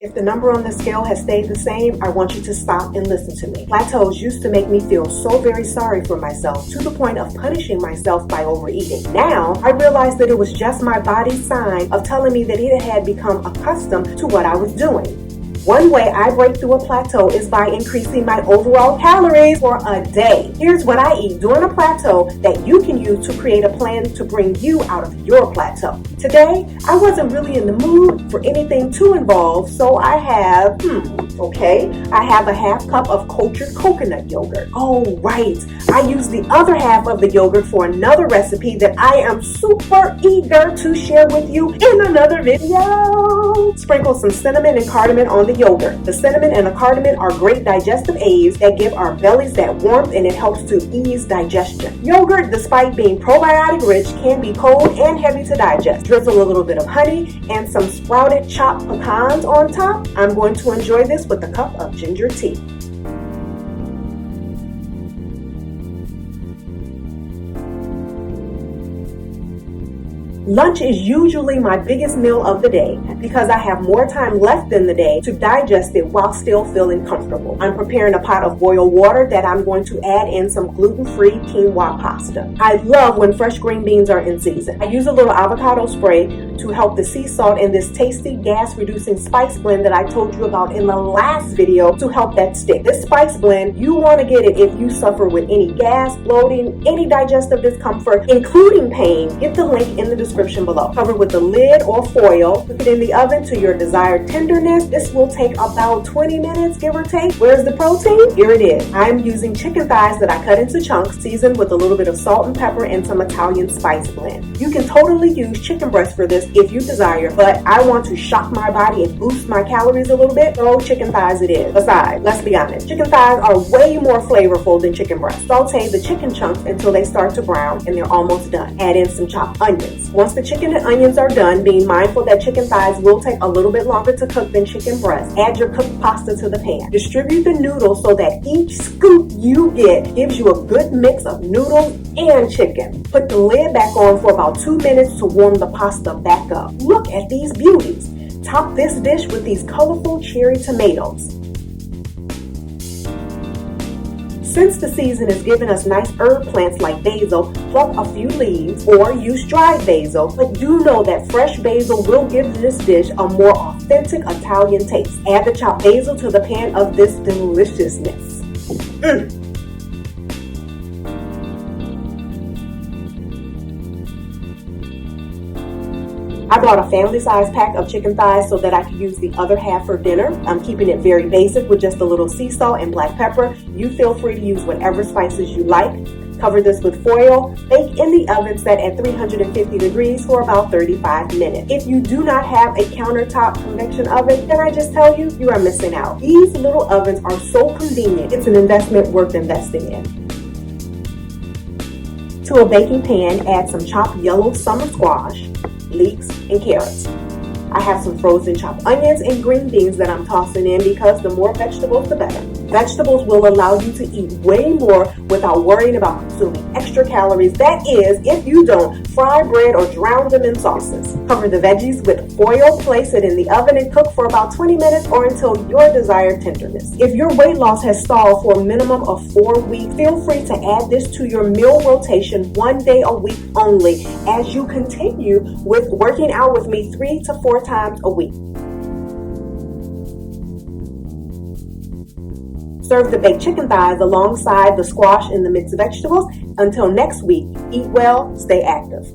If the number on the scale has stayed the same, I want you to stop and listen to me. Plateaus used to make me feel so very sorry for myself to the point of punishing myself by overeating. Now, I realized that it was just my body's sign of telling me that it had become accustomed to what I was doing. One way I break through a plateau is by increasing my overall calories for a day. Here's what I eat during a plateau that you can use to create a plan to bring you out of your plateau. Today, I wasn't really in the mood for anything too involved, so I have, I have a half cup of cultured coconut yogurt. Oh, right. I use the other half of the yogurt for another recipe that I am super eager to share with you in another video. Sprinkle some cinnamon and cardamom on the yogurt. The cinnamon and the cardamom are great digestive aids that give our bellies that warmth, and it helps to ease digestion. Yogurt, despite being probiotic rich, can be cold and heavy to digest. Drizzle a little bit of honey and some sprouted chopped pecans on top. I'm going to enjoy this with a cup of ginger tea. Lunch is usually my biggest meal of the day because I have more time left in the day to digest it while still feeling comfortable. I'm preparing a pot of boiled water that I'm going to add in some gluten-free quinoa pasta. I love when fresh green beans are in season. I use a little avocado spray to help the sea salt in this tasty gas-reducing spice blend that I told you about in the last video to help that stick. This spice blend, you want to get it if you suffer with any gas, bloating, any digestive discomfort, including pain. Get the link in the description below. Cover with the lid or foil. Cook it in the oven to your desired tenderness. This will take about 20 minutes, give or take. Where's the protein? Here it is. I'm using chicken thighs that I cut into chunks, seasoned with a little bit of salt and pepper and some Italian spice blend. You can totally use chicken breast for this if you desire, but I want to shock my body and boost my calories a little bit, so chicken thighs it is. Besides, let's be honest, chicken thighs are way more flavorful than chicken breast. Saute the chicken chunks until they start to brown and they're almost done. Add in some chopped onions. Once the chicken and onions are done, being mindful that chicken thighs will take a little bit longer to cook than chicken breast, add your cooked pasta to the pan. Distribute the noodles so that each scoop you get gives you a good mix of noodles and chicken. Put the lid back on for about 2 minutes to warm the pasta back up. Look at these beauties. Top this dish with these colorful cherry tomatoes. Since the season is giving us nice herb plants like basil, pluck a few leaves or use dried basil, but do know that fresh basil will give this dish a more authentic Italian taste. Add the chopped basil to the pan of this deliciousness. I bought a family-sized pack of chicken thighs so that I could use the other half for dinner. I'm keeping it very basic with just a little sea salt and black pepper. You feel free to use whatever spices you like. Cover this with foil. Bake in the oven set at 350 degrees for about 35 minutes. If you do not have a countertop convection oven, can I just tell you, you are missing out. These little ovens are so convenient. It's an investment worth investing in. To a baking pan, add some chopped yellow summer squash, leeks, and carrots. I have some frozen chopped onions and green beans that I'm tossing in because the more vegetables, the better. Vegetables will allow you to eat way more without worrying about consuming extra calories. That is, if you don't fry bread or drown them in sauces. Cover the veggies with foil, place it in the oven, and cook for about 20 minutes or until your desired tenderness. If your weight loss has stalled for a minimum of 4 weeks, feel free to add this to your meal rotation 1 day a week only as you continue with working out with me 3 to 4 times a week. Serve the baked chicken thighs alongside the squash and the mixed vegetables. Until next week, eat well, stay active.